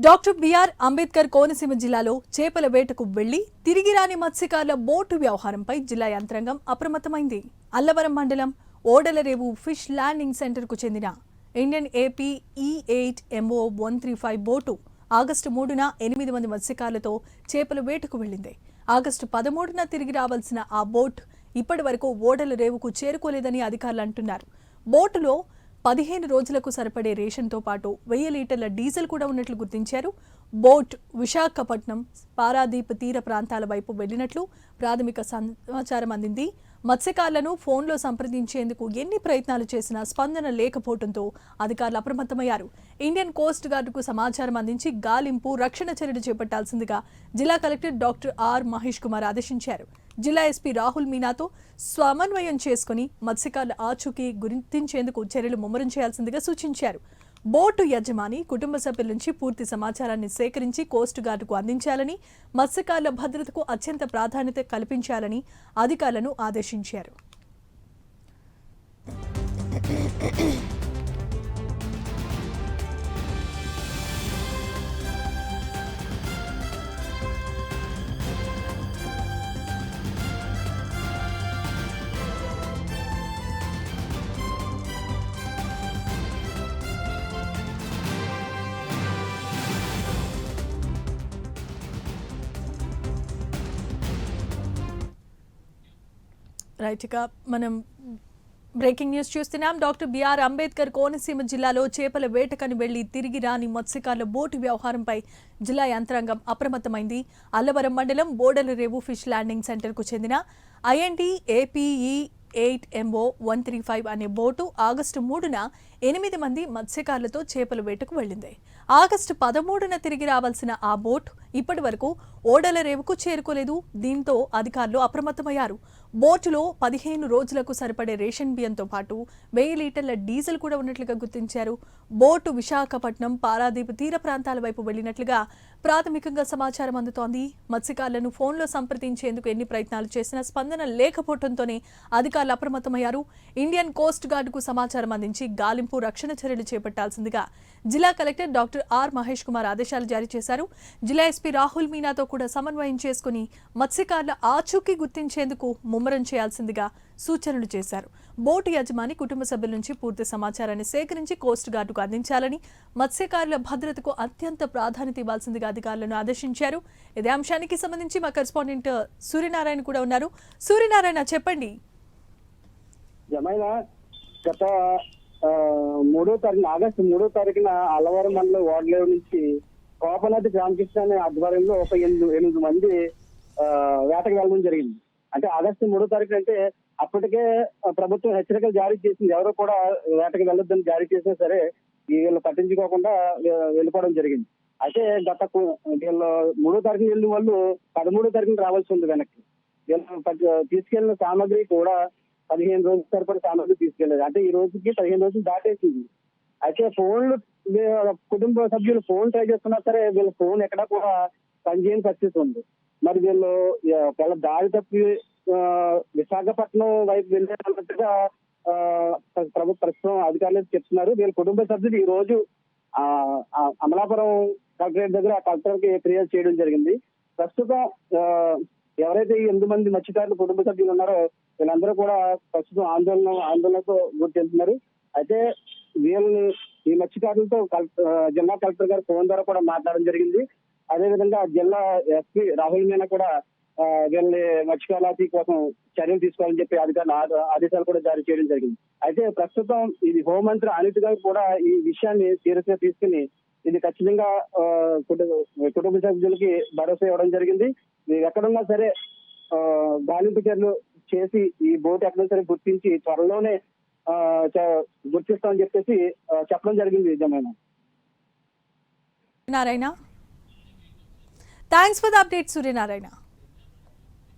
Doctor BR Ambedkar Konaseema జిల్లాలో చేపల వేటకు వెళ్లి తిరిగి రాని మత్స్యకారుల బోటు వ్యవహారంపై జిల్లా యంత్రాంగం అప్రమత్తమైంది. అల్లవరం మండలం ఓడలరేవు ఫిష్ ల్యాండింగ్ సెంటర్కు చెందిన Indian AP E8 MO 135 boat August 3న 8 మంది మత్స్యకారులతో చేపల వేటకు వెళ్లింది. ఆగస్టు 13న తిరిగి రావాల్సిన ఆ బోట్ ఇప్పటి వరకు ఓడలరేవుకు చేరుకోలేదని అధికారులు అంటున్నారు. బోటులో 15 రోజులకు సరిపడే రేషన్తో పాటు 1000 లీటర్ల డీజిల్ కూడా ఉన్నట్లు గుర్తించారు. బోట్ విశాఖపట్నం పారాదీప్ తీర ప్రాంతాల వైపు వెళ్లినట్లు ప్రాథమిక సమాచారం అందింది. మత్స్యకారులను ఫోన్లో సంప్రదించేందుకు ఎన్ని ప్రయత్నాలు చేసినా స్పందన లేకపోవడంతో అధికారులు అప్రమత్తమయ్యారు. ఇండియన్ కోస్ట్ గార్డుకు సమాచారం అందించి గాలింపు, రక్షణ చర్యలు చేపట్టాల్సిందిగా జిల్లా collector doctor R Mahesh Kumar ఆదేశించారు. జిల్లా ఎస్పీ రాహుల్ మీనాతో సమన్వయం చేసుకుని మత్స్యకారుల ఆచూకీ గుర్తించేందుకు చర్యలు ముమ్మరం చేయాల్సిందిగా సూచించారు. బోటు యజమాని, కుటుంబ సభ్యుల నుంచి పూర్తి సమాచారాన్ని సేకరించి కోస్ట్ గార్డుకు అందించాలని, మత్స్యకారుల భద్రతకు అత్యంత ప్రాధాన్యత కల్పించాలని అధికారులను ఆదేశించారు. రైట్, ఇక మనం బ్రేకింగ్ న్యూస్ చూస్తున్నాం. డాక్టర్ బిఆర్ అంబేద్కర్ కోనసీమ జిల్లాలో చేపల వేటకని వెళ్లి తిరిగి రాని మత్స్యకారుల బోటు వ్యవహారంపై జిల్లా యంత్రాంగం అప్రమత్తమైంది. అల్లవరం మండలం బోడలరేవు ఫిష్ ల్యాండింగ్ సెంటర్కు చెందిన IND ఏపీ E8 MO 135 అనే బోటు ఆగస్టు 3న 8 మంది మత్స్యకారులతో చేపల వేటకు వెళ్లింది. ఆగస్టు 13న తిరిగి రావాల్సిన ఆ బోట్ ఇప్పటి వరకు ఓడలరేవుకు చేరుకోలేదు. దీంతో అధికారులు అప్రమత్తమయ్యారు. బోటులో 15 రోజులకు సరిపడే రేషన్ బియ్యంతో పాటు 1000 లీటర్ల డీజిల్ కూడా ఉన్నట్లుగా గుర్తించారు. బోటు విశాఖపట్నం పారాదీప్ తీర ప్రాంతాల వైపు వెళ్లినట్లుగా ప్రాథమికంగా సమాచారం అందుతోంది. మత్స్యకారులను ఫోన్లో సంప్రదించేందుకు ఎన్ని ప్రయత్నాలు చేసినా స్పందన లేకపోవడంతోనే అధికారులు అప్రమత్తమయ్యారు. ఇండియన్ కోస్ట్ గార్డుకు సమాచారం అందించి గాలింపు, రక్షణ చర్యలు చేపట్టాల్సిందిగా జిల్లా collector doctor R Mahesh Kumar ఆదేశాలు జారీ చేశారు. జిల్లా ఎస్పీ రాహుల్ మీనాతో కూడా సమన్వయం చేసుకుని మత్స్యకారుల ఆచూకీ గుర్తించేందుకు ముమ్మరం చేయాల్సిందిగా సూచనలు చేశారు. బోటు యజమాని, కుటుంబ సభ్యుల నుంచి పూర్తి సమాచారాన్ని సేకరించి కోస్ట్ గార్డుకు అందించాలని, మత్స్యకారుల భద్రతకు అత్యంత ప్రాధాన్యత ఇవ్వాల్సిందిగా అధికారులను ఆదేశించారు. ఇదే అంశానికి సంబంధించి మా కరెస్పాండెంట్ సూర్యనారాయణ కూడా ఉన్నారు. సూర్యనారాయణ, చెప్పండి. గత 3వ తారీఖున ఆగస్టు 3వ తారీఖున అల్లవరం మండలం ఓడలేవు నుంచి కోపనది రామకృష్ణ అనే ఆధ్వర్యంలో ఒక 8 మంది వేటకు వెళ్ళడం జరిగింది. అంటే ఆగస్టు 3వ తారీఖున అంటే అప్పటికే ప్రభుత్వం హెచ్చరికలు జారీ చేసింది. ఎవరో కూడా వేటకు వెళ్ళొద్దని జారీ చేసినా సరే వీళ్ళు పట్టించుకోకుండా వెళ్ళిపోవడం జరిగింది. అయితే గత వీళ్ళు 3వ తారీఖున వెళ్ళిన వాళ్ళు 13వ తారీఖున రావాల్సి ఉంది వెనక్కి. వీళ్ళు తీసుకెళ్లిన సామాగ్రి కూడా 15 రోజుల సరిపడి సామాగ్రి తీసుకెళ్లేదు. అంటే ఈ రోజుకి 15 రోజులు దాటేసింది. అయితే ఫోన్లు కుటుంబ సభ్యులు ఫోన్ ట్రై చేస్తున్నా సరే వీళ్ళ ఫోన్ ఎక్కడా కూడా పనిచేయని పరిస్థితి ఉంది. మరి వీళ్ళు ఒకవేళ దారి తప్పి విశాఖపట్నం వైపు వెళ్ళేటట్టుగా ప్రస్తుతం అధికారులు చెప్తున్నారు. వీళ్ళ కుటుంబ సభ్యులు ఈ రోజు అమలాపురం కలెక్టరేట్ దగ్గర కలెక్టర్ కి ఫిర్యాదు చేయడం జరిగింది. ప్రస్తుతం ఎవరైతే ఈ 8 మంది మత్స్యకారులు కుటుంబ సభ్యులు ఉన్నారో వీళ్ళందరూ కూడా ప్రస్తుతం ఆందోళనతో గుర్తిస్తున్నారు. అయితే వీళ్ళని ఈ మత్స్యకారులతో జిల్లా కలెక్టర్ గారు ఫోన్ ద్వారా కూడా మాట్లాడడం జరిగింది. అదేవిధంగా జిల్లా ఎస్పీ రాహుల్ మీనా కూడా వీళ్ళని మత్స్యకారుల కోసం చర్యలు తీసుకోవాలని చెప్పి ఆదేశాలు కూడా జారీ చేయడం జరిగింది. అయితే ప్రస్తుతం ఇది హోంమంత్రి అనిత్ గారు కూడా ఈ విషయాన్ని సీరియస్ గా తీసుకుని ఇది ఖచ్చితంగా కుటుంబ సభ్యులకి భరోసా ఇవ్వడం జరిగింది. మీరు ఎక్కడున్నా సరే గాలింపు చర్యలు చేసి ఈ బోట్ ఎక్కడైనా సరే గుర్తించి త్వరలోనే గుర్తిస్తామని చెప్పేసి చెప్పడం జరిగింది. Narayana, thanks for the update Suryanarayana.